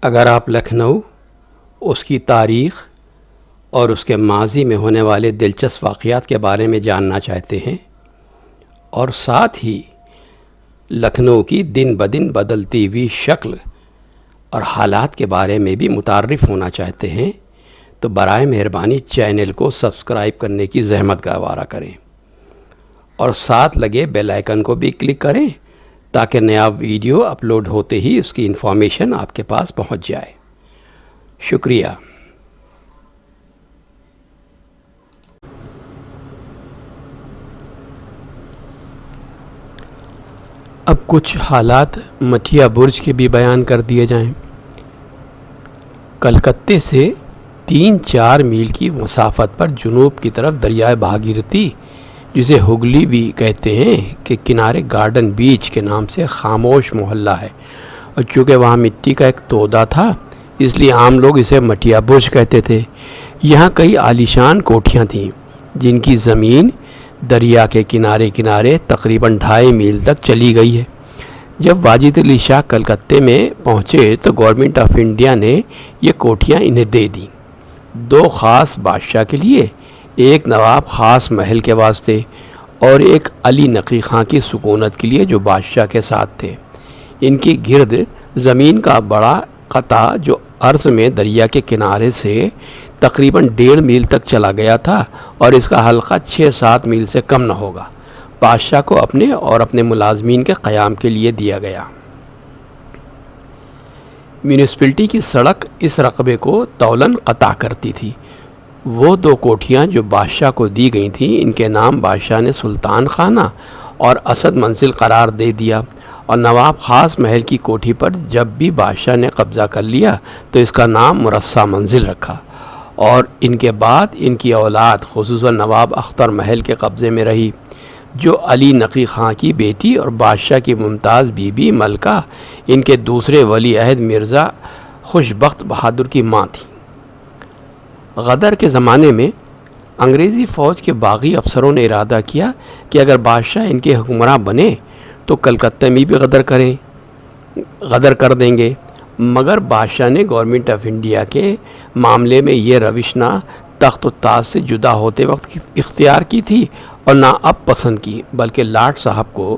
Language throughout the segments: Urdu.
اگر آپ لکھنؤ، اس کی تاریخ اور اس کے ماضی میں ہونے والے دلچسپ واقعات کے بارے میں جاننا چاہتے ہیں اور ساتھ ہی لکھنؤ کی دن بدن بدلتی ہوئی شکل اور حالات کے بارے میں بھی متعارف ہونا چاہتے ہیں تو برائے مہربانی چینل کو سبسکرائب کرنے کی زحمت گوارا کریں اور ساتھ لگے بیل آئیکن کو بھی کلک کریں تاکہ نیا ویڈیو اپلوڈ ہوتے ہی اس کی انفارمیشن آپ کے پاس پہنچ جائے۔ شکریہ۔ اب کچھ حالات مٹھیا برج کے بھی بیان کر دیے جائیں۔ کلکتے سے 3-4 میل کی مسافت پر جنوب کی طرف دریائے بھاگیرتھی، جسے ہگلی بھی کہتے ہیں، کے کنارے گارڈن بیچ کے نام سے خاموش محلہ ہے، اور چونکہ وہاں مٹی کا ایک تودا تھا اس لیے عام لوگ اسے مٹھیا برج کہتے تھے۔ یہاں کئی عالیشان کوٹھیاں تھیں جن کی زمین دریا کے کنارے کنارے تقریباً 2.5 میل تک چلی گئی ہے۔ جب واجد علی شاہ کلکتے میں پہنچے تو گورنمنٹ آف انڈیا نے یہ کوٹھیاں انہیں دے دیں، 2 خاص بادشاہ کے لیے، ایک نواب خاص محل کے واسطے اور ایک علی نقی خاں کی سکونت کے لیے جو بادشاہ کے ساتھ تھے۔ ان کی گرد زمین کا بڑا قطع جو عرض میں دریا کے کنارے سے تقریباً 1.5 میل تک چلا گیا تھا اور اس کا حلقہ 6-7 میل سے کم نہ ہوگا، بادشاہ کو اپنے اور اپنے ملازمین کے قیام کے لیے دیا گیا۔ میونسپلٹی کی سڑک اس رقبے کو تولاً قطع کرتی تھی۔ وہ 2 کوٹھیاں جو بادشاہ کو دی گئی تھیں ان کے نام بادشاہ نے سلطان خانہ اور اسد منزل قرار دے دیا، اور نواب خاص محل کی کوٹھی پر جب بھی بادشاہ نے قبضہ کر لیا تو اس کا نام مرصع منزل رکھا، اور ان کے بعد ان کی اولاد خصوصاً نواب اختر محل کے قبضے میں رہی، جو علی نقی خاں کی بیٹی اور بادشاہ کی ممتاز بیوی ملکہ ان کے دوسرے ولی عہد مرزا خوشبخت بہادر کی ماں تھی۔ غدر کے زمانے میں انگریزی فوج کے باغی افسروں نے ارادہ کیا کہ اگر بادشاہ ان کے حکمراں بنے تو کلکتہ میں بھی غدر کر دیں گے، مگر بادشاہ نے گورنمنٹ آف انڈیا کے معاملے میں یہ روش نہ تخت و تاج سے جدا ہوتے وقت اختیار کی تھی اور نہ اب پسند کی، بلکہ لاٹ صاحب کو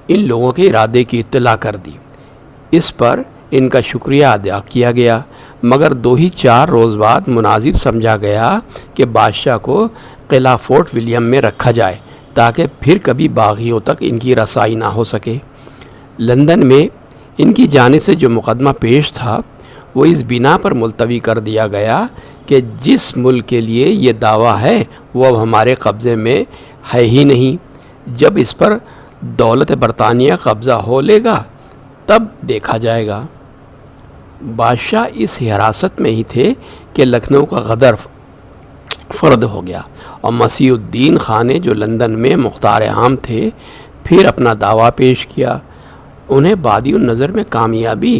ان لوگوں کے ارادے کی اطلاع کر دی۔ اس پر ان کا شکریہ ادا کیا گیا، مگر 2-4 روز بعد مناسب سمجھا گیا کہ بادشاہ کو قلعہ فورٹ ولیم میں رکھا جائے تاکہ پھر کبھی باغیوں تک ان کی رسائی نہ ہو سکے۔ لندن میں ان کی جانب سے جو مقدمہ پیش تھا وہ اس بنا پر ملتوی کر دیا گیا کہ جس ملک کے لیے یہ دعویٰ ہے وہ اب ہمارے قبضے میں ہے ہی نہیں، جب اس پر دولت برطانیہ قبضہ ہو لے گا تب دیکھا جائے گا۔ بادشاہ اس حراست میں ہی تھے کہ لکھنؤ کا غدر فرد ہو گیا، اور مسیح الدین خان نے جو لندن میں مختار عام تھے پھر اپنا دعویٰ پیش کیا۔ انہیں بادی النظر میں کامیابی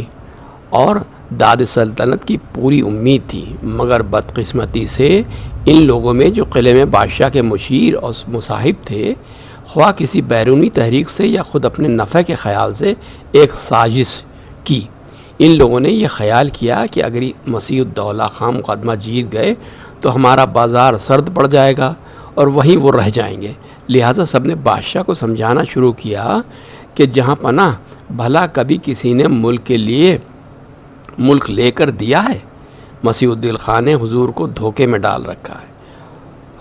اور داد سلطنت کی پوری امید تھی، مگر بدقسمتی سے ان لوگوں میں جو قلعے میں بادشاہ کے مشیر اور مصاحب تھے، خواہ کسی بیرونی تحریک سے یا خود اپنے نفع کے خیال سے ایک سازش کی۔ ان لوگوں نے یہ خیال کیا کہ اگر مسیح الدولہ خان مقدمہ جیت گئے تو ہمارا بازار سرد پڑ جائے گا اور وہیں وہ رہ جائیں گے، لہٰذا سب نے بادشاہ کو سمجھانا شروع کیا کہ جہاں پناہ بھلا کبھی کسی نے ملک لے کر دیا ہے، مسیح الدین خان نے حضور کو دھوکے میں ڈال رکھا ہے،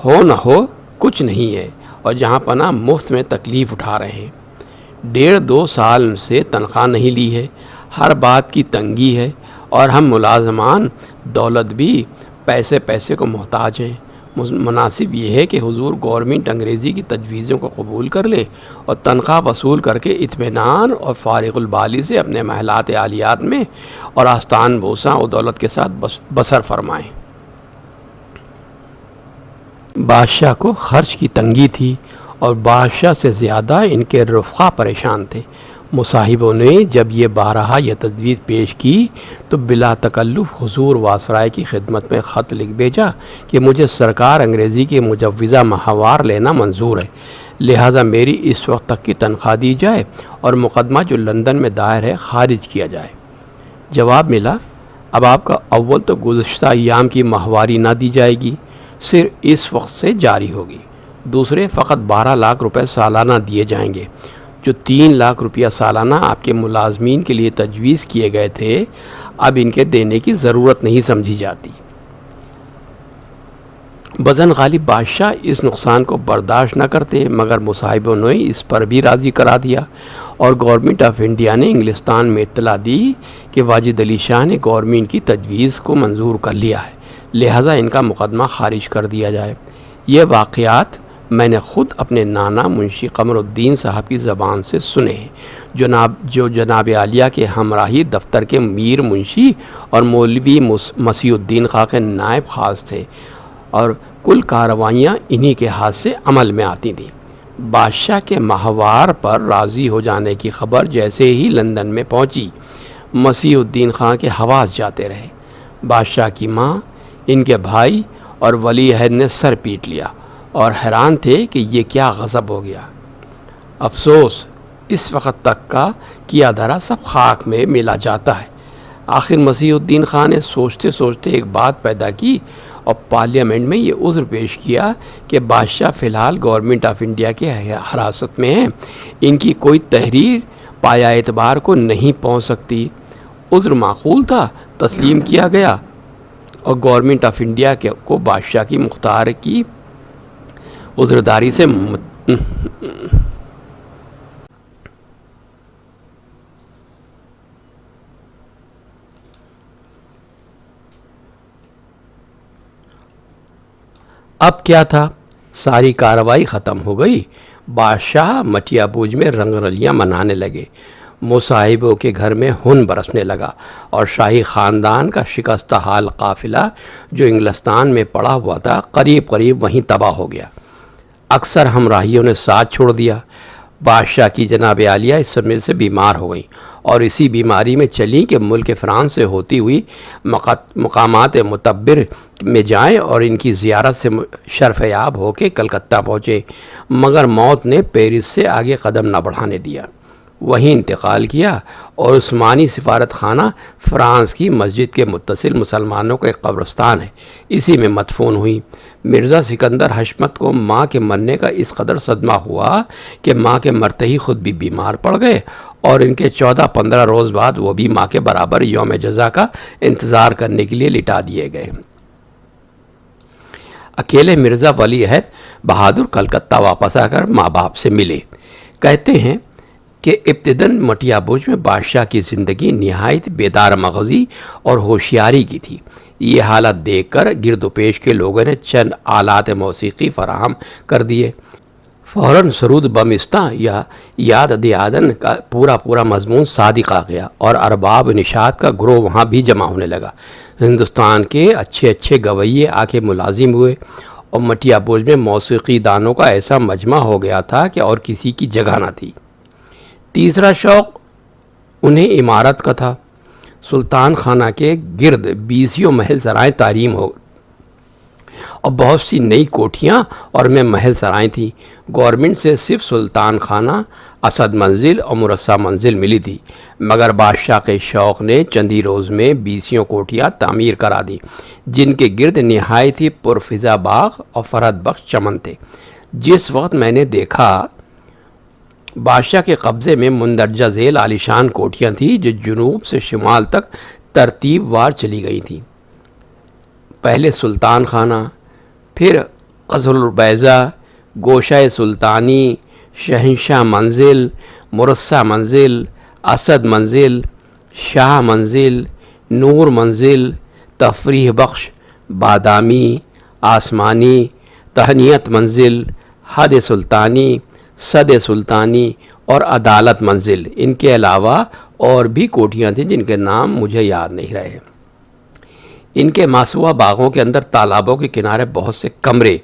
ہو نہ ہو کچھ نہیں ہے، اور جہاں پناہ مفت میں تکلیف اٹھا رہے ہیں۔ 1.5-2 سال سے تنخواہ نہیں لی ہے، ہر بات کی تنگی ہے، اور ہم ملازمان دولت بھی پیسے کو محتاج ہیں۔ مناسب یہ ہے کہ حضور گورنمنٹ انگریزی کی تجویزوں کو قبول کر لے اور تنخواہ وصول کر کے اطمینان اور فارغ البالی سے اپنے محلات عالیات میں اور آستان بوسہ و دولت کے ساتھ بسر فرمائیں۔ بادشاہ کو خرچ کی تنگی تھی اور بادشاہ سے زیادہ ان کے رفقا پریشان تھے۔ مصاحبوں نے جب یہ بارہا یہ تجویز پیش کی تو بلا تکلف حضور واسرائے کی خدمت میں خط لکھ بھیجا کہ مجھے سرکار انگریزی کی مجوزہ ماہوار لینا منظور ہے، لہٰذا میری اس وقت تک کی تنخواہ دی جائے اور مقدمہ جو لندن میں دائر ہے خارج کیا جائے۔ جواب ملا، اب آپ کا اول تو گزشتہ ایام کی ماہواری نہ دی جائے گی، صرف اس وقت سے جاری ہوگی۔ دوسرے، فقط 12 لاکھ روپے سالانہ دیے جائیں گے۔ جو 3 لاکھ روپیہ سالانہ آپ کے ملازمین کے لیے تجویز کیے گئے تھے، اب ان کے دینے کی ضرورت نہیں سمجھی جاتی۔ بزن غالب بادشاہ اس نقصان کو برداشت نہ کرتے، مگر مصاحبوں نے اس پر بھی راضی کرا دیا، اور گورنمنٹ آف انڈیا نے انگلستان میں اطلاع دی کہ واجد علی شاہ نے گورنمنٹ کی تجویز کو منظور کر لیا ہے، لہذا ان کا مقدمہ خارج کر دیا جائے۔ یہ واقعات میں نے خود اپنے نانا منشی قمر الدین صاحب کی زبان سے سنے ہیں، جو جناب عالیہ کے ہمراہی دفتر کے میر منشی اور مولوی مسیح الدین خاں کے نائب خاص تھے، اور کل کارروائیاں انہی کے ہاتھ سے عمل میں آتی تھیں۔ بادشاہ کے ماہوار پر راضی ہو جانے کی خبر جیسے ہی لندن میں پہنچی، مسیح الدین خاں کے حواس جاتے رہے۔ بادشاہ کی ماں، ان کے بھائی اور ولی عہد نے سر پیٹ لیا اور حیران تھے کہ یہ کیا غضب ہو گیا۔ افسوس، اس وقت تک کا کیا دھرا سب خاک میں ملا جاتا ہے۔ آخر مسیح الدین خان نے سوچتے سوچتے ایک بات پیدا کی اور پارلیمنٹ میں یہ عذر پیش کیا کہ بادشاہ فی الحال گورنمنٹ آف انڈیا کے حراست میں ہیں، ان کی کوئی تحریر پایا اعتبار کو نہیں پہنچ سکتی۔ عذر معقول تھا، تسلیم کیا گیا، اور گورنمنٹ آف انڈیا کو بادشاہ کی مختار کی عذرداری سے اب کیا تھا، ساری کارروائی ختم ہو گئی۔ بادشاہ مٹیا بوجھ میں رنگ رلیاں منانے لگے، مصاحبوں کے گھر میں ہن برسنے لگا، اور شاہی خاندان کا شکستہ حال قافلہ جو انگلستان میں پڑا ہوا تھا قریب قریب وہیں تباہ ہو گیا۔ اکثر ہمراہیوں نے ساتھ چھوڑ دیا۔ بادشاہ کی جناب عالیہ اس سمے سے بیمار ہو گئیں، اور اسی بیماری میں چلیں کہ ملک فرانس سے ہوتی ہوئی مقامات معتبر میں جائیں اور ان کی زیارت سے شرف یاب ہو کے کلکتہ پہنچے، مگر موت نے پیرس سے آگے قدم نہ بڑھانے دیا۔ وہیں انتقال کیا، اور عثمانی سفارت خانہ فرانس کی مسجد کے متصل مسلمانوں کا ایک قبرستان ہے، اسی میں مدفون ہوئی۔ مرزا سکندر حشمت کو ماں کے مرنے کا اس قدر صدمہ ہوا کہ ماں کے مرتے ہی خود بھی بیمار پڑ گئے، اور ان کے 14-15 روز بعد وہ بھی ماں کے برابر یوم جزا کا انتظار کرنے کے لیے لٹا دیے گئے۔ اکیلے مرزا ولی عہد بہادر کلکتہ واپس آ کر ماں باپ سے ملے۔ کہتے ہیں کہ ابتداً مٹیا بوجھ میں بادشاہ کی زندگی نہایت بیدار مغزی اور ہوشیاری کی تھی۔ یہ حالت دیکھ کر گرد و پیش کے لوگوں نے چند آلات موسیقی فراہم کر دیے۔ فوراً سرود بمستاں یا یاد دیادن کا پورا مضمون صادق آ گیا، اور ارباب نشاط کا گروہ وہاں بھی جمع ہونے لگا۔ ہندوستان کے اچھے گویے آ کے ملازم ہوئے، اور مٹیا بوجھ میں موسیقی دانوں کا ایسا مجمع ہو گیا تھا کہ اور کسی کی جگہ نہ تھی۔ تیسرا شوق انہیں عمارت کا تھا۔ سلطان خانہ کے گرد 20 محل سرائیں تعمیر ہو اور بہت سی نئی کوٹھیاں اور میں محل سرائیں تھیں۔ گورنمنٹ سے صرف سلطان خانہ، اسد منزل اور مرصع منزل ملی تھی، مگر بادشاہ کے شوق نے چندی روز میں 20 کوٹھیاں تعمیر کرا دیں، جن کے گرد نہایت ہی پرفضا باغ اور فرحت بخش چمن تھے۔ جس وقت میں نے دیکھا بادشاہ کے قبضے میں مندرجہ ذیل عالیشان کوٹھیاں تھیں جو جنوب سے شمال تک ترتیب وار چلی گئی تھیں۔ پہلے سلطان خانہ، پھر قصر البیضہ، گوشہ سلطانی، شہنشاہ منزل، مرصع منزل، اسد منزل، شاہ منزل، نور منزل، تفریح بخش، بادامی، آسمانی، تہنیت منزل، حد سلطانی، صد سلطانی اور عدالت منزل۔ ان کے علاوہ اور بھی کوٹھیاں تھیں جن کے نام مجھے یاد نہیں رہے۔ ان کے ماسوا باغوں کے اندر تالابوں کے کنارے بہت سے کمرے،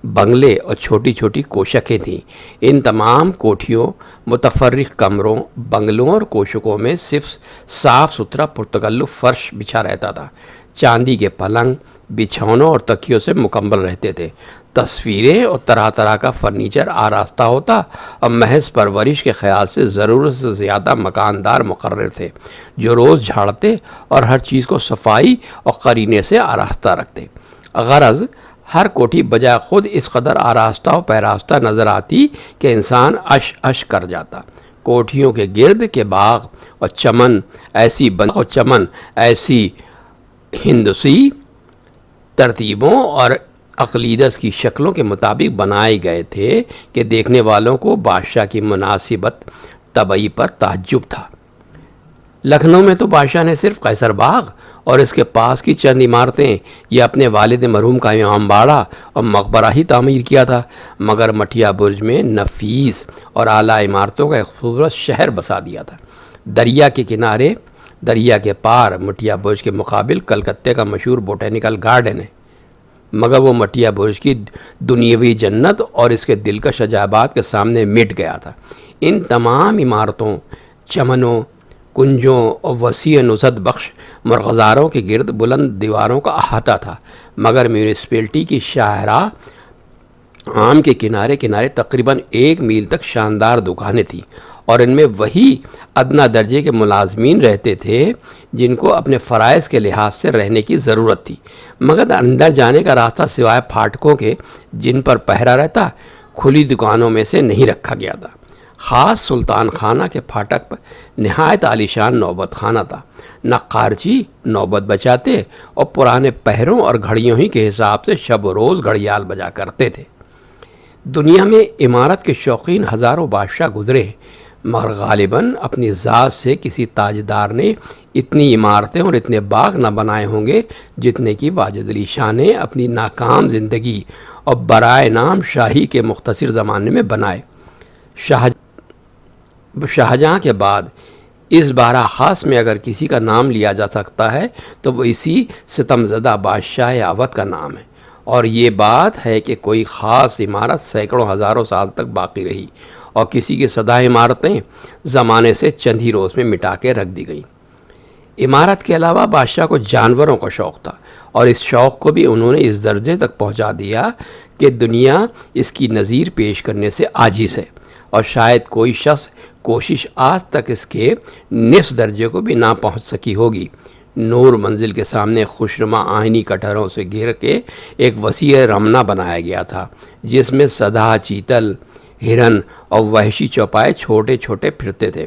بنگلے اور چھوٹی چھوٹی کوشکیں تھیں۔ ان تمام کوٹھیوں، متفرق کمروں، بنگلوں اور کوشکوں میں صرف صاف ستھرا پرتگلف فرش بچھا رہتا تھا۔ چاندی کے پلنگ، بچھونوں اور تکیوں سے مکمل رہتے تھے۔ تصویریں اور طرح طرح کا فرنیچر آراستہ ہوتا اور محض پرورش کے خیال سے ضرورت سے زیادہ مکاندار مقرر تھے جو روز جھاڑتے اور ہر چیز کو صفائی اور قرینے سے آراستہ رکھتے۔ غرض ہر کوٹھی بجائے خود اس قدر آراستہ و پیراستہ نظر آتی کہ انسان اش اش کر جاتا۔ کوٹھیوں کے گرد کے باغ اور چمن ایسی ہندسی ترتیبوں اور اقلیدس کی شکلوں کے مطابق بنائے گئے تھے کہ دیکھنے والوں کو بادشاہ کی مناسبت طبعی پر تعجب تھا۔ لکھنؤ میں تو بادشاہ نے صرف قیصر باغ اور اس کے پاس کی چند عمارتیں یا اپنے والد مرحوم کا امام باڑہ اور مقبرہ ہی تعمیر کیا تھا، مگر مٹیا برج میں نفیس اور اعلیٰ عمارتوں کا ایک خوبصورت شہر بسا دیا تھا۔ دریا کے پار مٹیا برج کے مقابل کلکتے کا مشہور بوٹینیکل گارڈن ہے، مگر وہ مٹیا برج کی دنیاوی جنت اور اس کے دلکش عجائبات کے سامنے مٹ گیا تھا۔ ان تمام عمارتوں، چمنوں، کنجوں اور وسیع نزہت بخش مرغزاروں کے گرد بلند دیواروں کا احاطہ تھا، مگر میونسپلٹی کی شاہراہ عام کے کنارے تقریباً 1 میل تک شاندار دکانیں تھیں، اور ان میں وہی ادنا درجے کے ملازمین رہتے تھے جن کو اپنے فرائض کے لحاظ سے رہنے کی ضرورت تھی، مگر اندر جانے کا راستہ سوائے پھاٹکوں کے جن پر پہرا رہتا کھلی دکانوں میں سے نہیں رکھا گیا تھا۔ خاص سلطان خانہ کے پھاٹک پر نہایت عالیشان نوبت خانہ تھا۔ نقارچی نوبت بچاتے اور پرانے پہروں اور گھڑیوں ہی کے حساب سے شب و روز گھڑیال بجا کرتے تھے۔ دنیا میں عمارت کے شوقین ہزاروں بادشاہ گزرے، مگر غالباً اپنی ذات سے کسی تاجدار نے اتنی عمارتیں اور اتنے باغ نہ بنائے ہوں گے جتنے کہ واجد علی شاہ نے اپنی ناکام زندگی اور برائے نام شاہی کے مختصر زمانے میں بنائے۔ شاہجہاں کے بعد اس بارہ خاص میں اگر کسی کا نام لیا جا سکتا ہے تو وہ اسی ستم زدہ بادشاہ اودھ کا نام ہے، اور یہ بات ہے کہ کوئی خاص عمارت سینکڑوں ہزاروں سال تک باقی رہی اور کسی کی سدہ عمارتیں زمانے سے چند ہی روز میں مٹا کے رکھ دی گئیں۔ عمارت کے علاوہ بادشاہ کو جانوروں کا شوق تھا، اور اس شوق کو بھی انہوں نے اس درجے تک پہنچا دیا کہ دنیا اس کی نظیر پیش کرنے سے عاجز ہے، اور شاید کوئی شخص کوشش آج تک اس کے نصف درجے کو بھی نہ پہنچ سکی ہوگی۔ نور منزل کے سامنے خوشنما آہنی کٹہروں سے گھیر کے ایک وسیع رمنا بنایا گیا تھا، جس میں سدھا، چیتل، ہرن اور وحشی چوپائے چھوٹے چھوٹے پھرتے تھے۔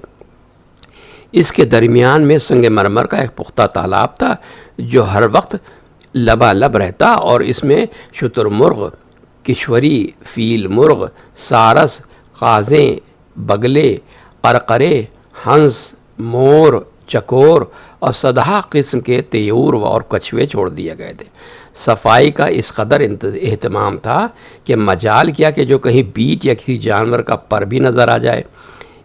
اس کے درمیان میں سنگ مرمر کا ایک پختہ تالاب تھا جو ہر وقت لبالب رہتا، اور اس میں شتر مرغ، کشوری، فیل مرغ، سارس، قازیں، بگلے، قرقرے، ہنس، مور، چکور اور سدھا قسم کے طیور اور کچھوے چھوڑ دیے گئے تھے۔ صفائی کا اس قدر اہتمام تھا کہ مجال کیا کہ جو کہیں بیٹ یا کسی جانور کا پر بھی نظر آ جائے۔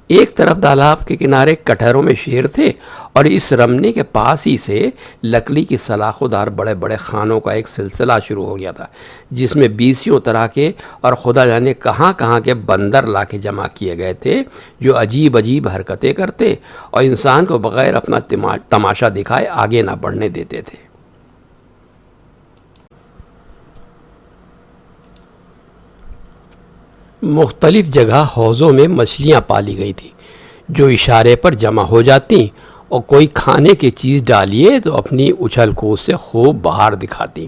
ایک طرف تالاب کے کنارے کٹہروں میں شیر تھے، اور اس رمنے کے پاس ہی سے لکڑی کی سلاخوں دار بڑے بڑے خانوں کا ایک سلسلہ شروع ہو گیا تھا، جس میں 20 طرح کے اور خدا جانے کہاں کہاں کے بندر لا کے جمع کیے گئے تھے جو عجیب عجیب حرکتیں کرتے اور انسان کو بغیر اپنا تماشا دکھائے آگے نہ بڑھنے دیتے تھے۔ مختلف جگہ حوضوں میں مچھلیاں پالی گئی تھیں جو اشارے پر جمع ہو جاتی اور کوئی کھانے کی چیز ڈالیے تو اپنی اچھل کود سے خوب باہر دکھاتی۔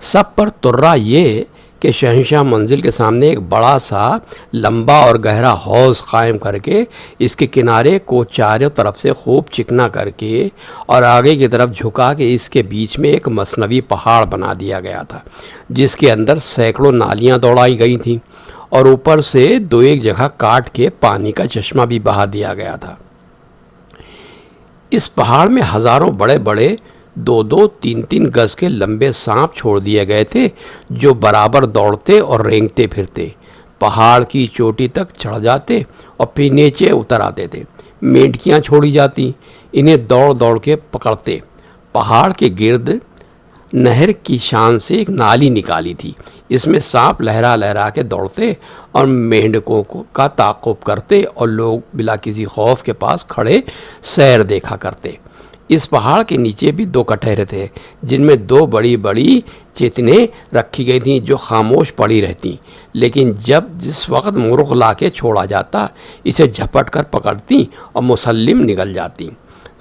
سب پر ترا یہ کہ شہنشاہ منزل کے سامنے ایک بڑا سا لمبا اور گہرا حوض قائم کر کے اس کے کنارے کو چاروں طرف سے خوب چکنا کر کے اور آگے کی طرف جھکا کے اس کے بیچ میں ایک مصنوعی پہاڑ بنا دیا گیا تھا، جس کے اندر سینکڑوں نالیاں دوڑائی گئی تھیں، اور اوپر سے 2 جگہ کاٹ کے پانی کا چشمہ بھی بہا دیا گیا تھا۔ اس پہاڑ میں ہزاروں بڑے بڑے 2-2, 3-3 گز کے لمبے سانپ چھوڑ دیے گئے تھے جو برابر دوڑتے اور رینگتے پھرتے، پہاڑ کی چوٹی تک چڑھ جاتے اور پھر نیچے اتر آتے تھے۔ مینڈکیاں چھوڑی جاتی، انہیں دوڑ دوڑ کے پکڑتے۔ پہاڑ کے گرد نہر کی شان سے ایک نالی نکالی تھی، اس میں سانپ لہرا لہرا کے دوڑتے اور مینڈکوں کا تعاقب کرتے، اور لوگ بلا کسی خوف کے پاس کھڑے سیر دیکھا کرتے۔ اس پہاڑ کے نیچے بھی 2 کٹہرے تھے جن میں 2 بڑی بڑی چیتنیں رکھی گئی تھیں جو خاموش پڑی رہتی، لیکن جس وقت مرغ لا کے چھوڑا جاتا اسے جھپٹ کر پکڑتی اور مسلم نگل جاتی۔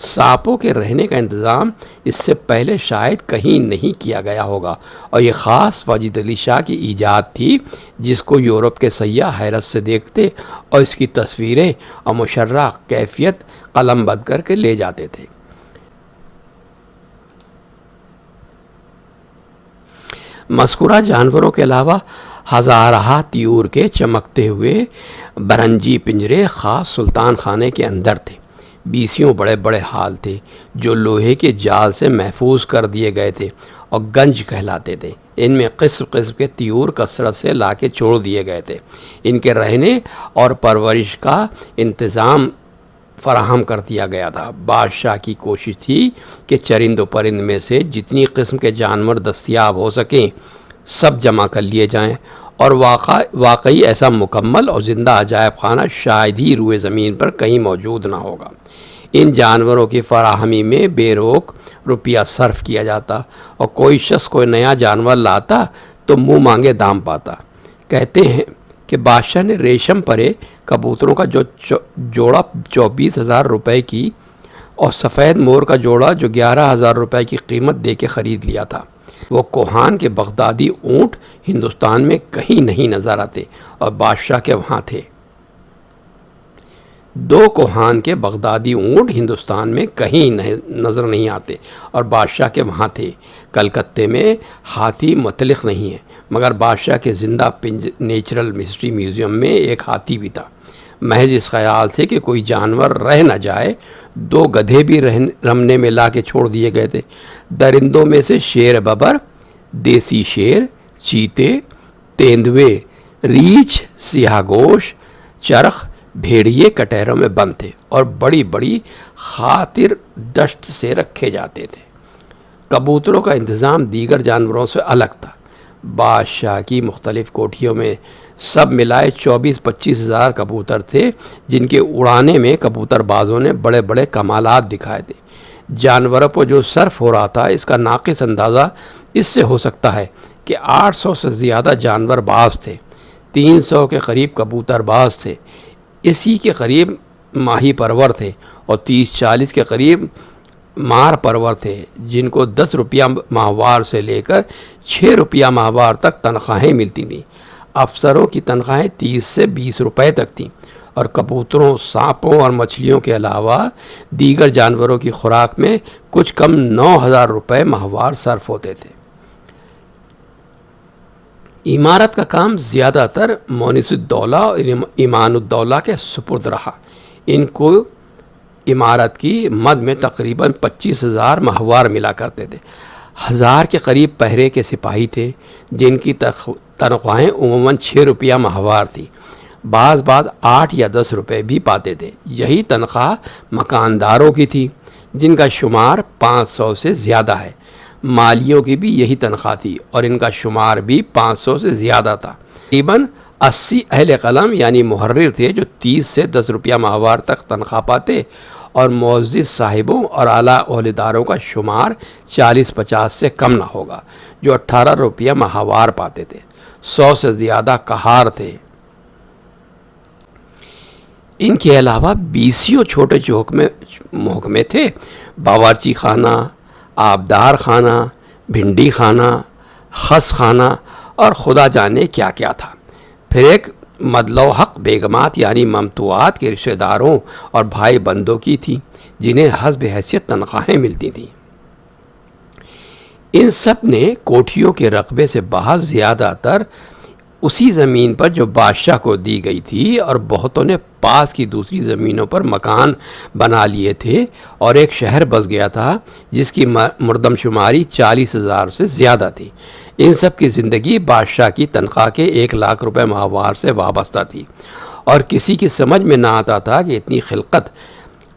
سانپوں کے رہنے کا انتظام اس سے پہلے شاید کہیں نہیں کیا گیا ہوگا، اور یہ خاص واجد علی شاہ کی ایجاد تھی جس کو یورپ کے سیاح حیرت سے دیکھتے اور اس کی تصویریں اور مشرح کیفیت قلم بند کر کے لے جاتے تھے۔ مذکورہ جانوروں کے علاوہ ہزارہ طیور کے چمکتے ہوئے برنجی پنجرے خاص سلطان خانے کے اندر تھے۔ 20 بڑے بڑے ہال تھے جو لوہے کے جال سے محفوظ کر دیے گئے تھے اور گنج کہلاتے تھے۔ ان میں قسم قسم کے طیور کثرت سے لا کے چھوڑ دیے گئے تھے۔ ان کے رہنے اور پرورش کا انتظام فراہم کر دیا گیا تھا۔ بادشاہ کی کوشش تھی کہ چرند و پرند میں سے جتنی قسم کے جانور دستیاب ہو سکیں سب جمع کر لیے جائیں، اور واقعی ایسا مکمل اور زندہ عجائب خانہ شاید ہی روئے زمین پر کہیں موجود نہ ہوگا۔ ان جانوروں کی فراہمی میں بے روک روپیہ صرف کیا جاتا، اور کوئی شخص کوئی نیا جانور لاتا تو منہ مانگے دام پاتا۔ کہتے ہیں کہ بادشاہ نے ریشم پرے کبوتروں کا جو جوڑا 24,000 روپے کی اور سفید مور کا جوڑا جو 11,000 روپے کی قیمت دے کے خرید لیا تھا۔ وہ کوہان کے بغدادی اونٹ ہندوستان میں کہیں نہیں نظر آتے اور بادشاہ کے وہاں تھے۔ 2 کوہان کے بغدادی اونٹ ہندوستان میں کہیں نظر نہیں آتے اور بادشاہ کے وہاں تھے۔ کلکتے میں ہاتھی مطلق نہیں ہے، مگر بادشاہ کے زندہ نیچرل ہسٹری میوزیم میں ایک ہاتھی بھی تھا۔ محض اس خیال سے کہ کوئی جانور رہ نہ جائے 2 گدھے بھی رمنے میں لا کے چھوڑ دیے گئے تھے۔ درندوں میں سے شیر ببر، دیسی شیر، چیتے، تیندوے، ریچھ، سیاہ گوش، چرخ، بھیڑیے کٹہروں میں بند تھے اور بڑی بڑی خاطر دشت سے رکھے جاتے تھے۔ کبوتروں کا انتظام دیگر جانوروں سے الگ تھا۔ بادشاہ کی مختلف کوٹھیوں میں سب ملائے 24-25 ہزار کبوتر تھے جن کے اڑانے میں کبوتر بازوں نے بڑے بڑے کمالات دکھائے تھے۔ جانوروں پر جو صرف ہو رہا تھا اس کا ناقص اندازہ اس سے ہو سکتا ہے کہ 800 سے زیادہ جانور باز تھے، 300 کے قریب کبوتر باز تھے، اسی کے قریب ماہی پرور تھے اور 30-40 کے قریب مار پرور تھے جن کو 10 روپیہ ماہوار سے لے کر 6 روپیہ ماہوار تک تنخواہیں ملتی تھیں۔ افسروں کی تنخواہیں 30 سے 20 روپے تک تھیں، اور کبوتروں، سانپوں اور مچھلیوں کے علاوہ دیگر جانوروں کی خوراک میں کچھ کم 9,000 روپے ماہوار صرف ہوتے تھے۔ عمارت کا کام زیادہ تر مونس الدولہ اور ایمان الدولہ کے سپرد رہا۔ ان کو عمارت کی مد میں تقریباً 25,000 ماہوار ملا کرتے تھے۔ 1,000 کے قریب پہرے کے سپاہی تھے جن کی تنخواہیں عموماً 6 روپیہ ماہوار تھی، بعض 8 یا 10 روپے بھی پاتے تھے۔ یہی تنخواہ مکانداروں کی تھی جن کا شمار 500 سے زیادہ ہے۔ مالیوں کی بھی یہی تنخواہ تھی اور ان کا شمار بھی 500 سے زیادہ تھا۔ تقریباً 80 اہل قلم یعنی محرر تھے جو 30 سے 10 روپیہ ماہوار تک تنخواہ پاتے، اور معزز صاحبوں اور اعلیٰ عہدیداروں کا شمار 40-50 سے کم نہ ہوگا جو 18 روپیہ ماہوار پاتے تھے۔ 100 سے زیادہ کہار تھے۔ ان کے علاوہ 20 چھوٹے محکمے تھے، باورچی خانہ، آبدار خانہ، بھنڈی خانہ، خس خانہ اور خدا جانے کیا کیا تھا۔ پھر ایک مدلو حق بیگمات یعنی ممتوعات کے رشتہ داروں اور بھائی بندوں کی تھی جنہیں حسب حیثیت تنخواہیں ملتی تھیں۔ ان سب نے کوٹھیوں کے رقبے سے بہت زیادہ تر اسی زمین پر جو بادشاہ کو دی گئی تھی، اور بہتوں نے پاس کی دوسری زمینوں پر مکان بنا لیے تھے، اور ایک شہر بس گیا تھا جس کی مردم شماری 40,000 سے زیادہ تھی۔ ان سب کی زندگی بادشاہ کی تنخواہ کے 1 لاکھ روپے ماہوار سے وابستہ تھی، اور کسی کی سمجھ میں نہ آتا تھا کہ اتنی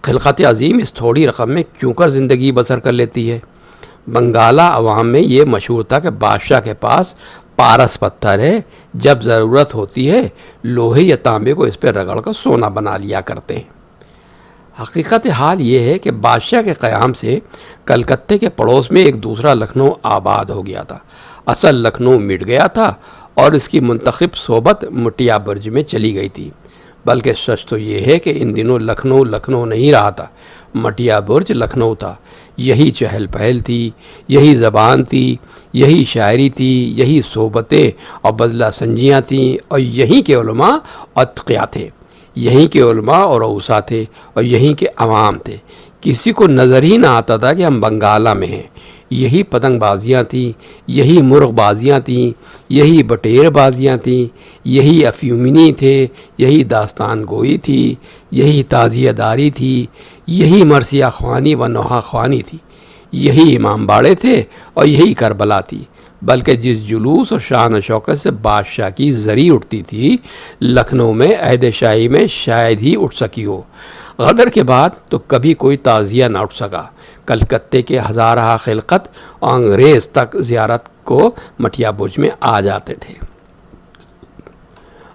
خلقت عظیم اس تھوڑی رقم میں کیوں کر زندگی بسر کر لیتی ہے۔ بنگالہ عوام میں یہ مشہور تھا کہ بادشاہ کے پاس پارس پتھر ہے، جب ضرورت ہوتی ہے لوہے یا تانبے کو اس پہ رگڑ کر سونا بنا لیا کرتے ہیں۔ حقیقت حال یہ ہے کہ بادشاہ کے قیام سے کلکتے کے پڑوس میں ایک دوسرا لکھنؤ آباد ہو گیا تھا۔ اصل لکھنؤ مٹ گیا تھا اور اس کی منتخب صحبت مٹیا برج میں چلی گئی تھی۔ بلکہ سچ تو یہ ہے کہ ان دنوں لکھنؤ نہیں رہا تھا، مٹیا برج لکھنؤ تھا۔ یہی چہل پہل تھی، یہی زبان تھی، یہی شاعری تھی، یہی صحبتیں اور بدلہ سنجیاں تھیں، اور یہیں کے علماء اور اتقیاء تھے، یہیں کے علماء اور اوصا تھے، اور یہیں کے عوام تھے۔ کسی کو نظر ہی نہ آتا تھا کہ ہم بنگالہ میں ہیں۔ یہی پتنگ بازیاں تھیں، یہی مرغ بازیاں تھیں، یہی بٹیر بازیاں تھیں، یہی افیومنی تھے، یہی داستان گوئی تھی، یہی تعزیہ داری تھی، یہی مرثیہ خوانی و نوحہ خوانی تھی، یہی امام باڑے تھے اور یہی کربلا تھی۔ بلکہ جس جلوس اور شان و شوکت سے بادشاہ کی زری اٹھتی تھی، لکھنؤ میں عہد شاہی میں شاید ہی اٹھ سکی ہو۔ غدر کے بعد تو کبھی کوئی تعزیہ نہ اٹھ سکا۔ کلکتے کے ہزارہ خلقت اور انگریز تک زیارت کو مٹیا برج میں آ جاتے تھے۔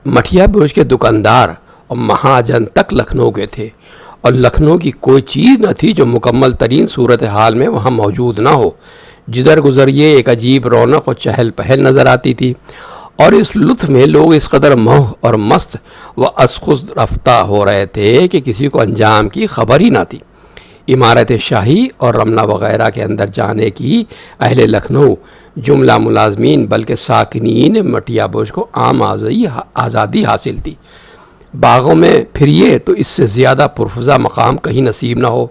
مٹیا برج کے دکاندار اور مہاجن تک لکھنؤ کے تھے، اور لکھنؤ کی کوئی چیز نہ تھی جو مکمل ترین صورتحال میں وہاں موجود نہ ہو۔ جدھر گزریے ایک عجیب رونق اور چہل پہل نظر آتی تھی، اور اس لطف میں لوگ اس قدر موہ اور مست و از خود رفتہ ہو رہے تھے کہ کسی کو انجام کی خبر ہی نہ تھی۔ عمارت شاہی اور رمنہ وغیرہ کے اندر جانے کی اہل لکھنؤ جملہ ملازمین بلکہ ساکنین مٹیا برج کو عام آزادی حاصل تھی۔ باغوں میں پھریے تو اس سے زیادہ پرفضا مقام کہیں نصیب نہ ہو۔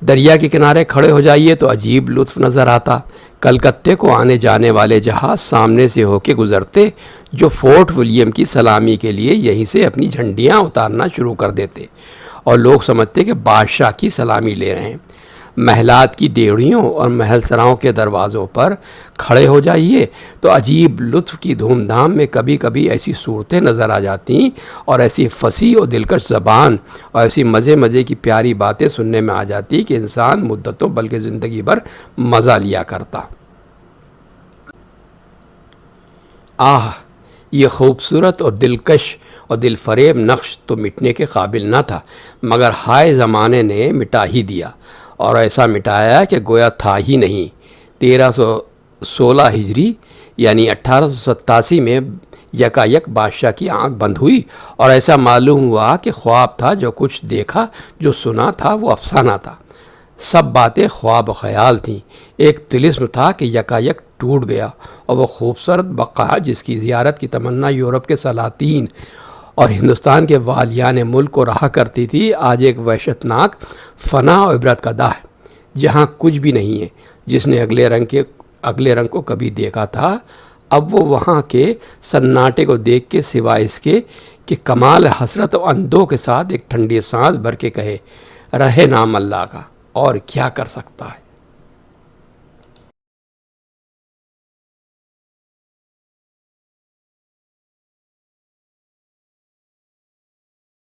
دریا کے کنارے کھڑے ہو جائیے تو عجیب لطف نظر آتا۔ کلکتے کو آنے جانے والے جہاز سامنے سے ہو کے گزرتے، جو فورٹ ولیم کی سلامی کے لیے یہیں سے اپنی جھنڈیاں اتارنا شروع کر دیتے، اور لوگ سمجھتے کہ بادشاہ کی سلامی لے رہے ہیں۔ محلات کی ڈیوڑیوں اور محل سراؤں کے دروازوں پر کھڑے ہو جائیے تو عجیب لطف کی دھوم دھام میں کبھی کبھی ایسی صورتیں نظر آ جاتیں، اور ایسی فصیح و دلکش زبان اور ایسی مزے کی پیاری باتیں سننے میں آ جاتی کہ انسان مدتوں بلکہ زندگی بھر مزہ لیا کرتا۔ آہ، یہ خوبصورت اور دلکش اور دل فریب نقش تو مٹنے کے قابل نہ تھا، مگر ہائے زمانے نے مٹا ہی دیا، اور ایسا مٹایا کہ گویا تھا ہی نہیں۔ 1316 ہجری یعنی 1887 میں یکایک بادشاہ کی آنکھ بند ہوئی، اور ایسا معلوم ہوا کہ خواب تھا۔ جو کچھ دیکھا، جو سنا تھا، وہ افسانہ تھا۔ سب باتیں خواب و خیال تھیں۔ ایک طلسم تھا کہ یکایک ٹوٹ گیا، اور وہ خوبصورت بقعہ جس کی زیارت کی تمنا یورپ کے سلاطین اور ہندوستان کے والیان ملک کو رہا کرتی تھی، آج ایک وحشت ناک فنا و عبرت کا داہ ہے، جہاں کچھ بھی نہیں ہے۔ جس نے اگلے رنگ کو کبھی دیکھا تھا، اب وہ وہاں کے سناٹے کو دیکھ کے سوائے اس کے کہ کمال حسرت و اندوہ کے ساتھ ایک ٹھنڈی سانس بھر کے کہے، رہے نام اللہ کا، اور کیا کر سکتا ہے۔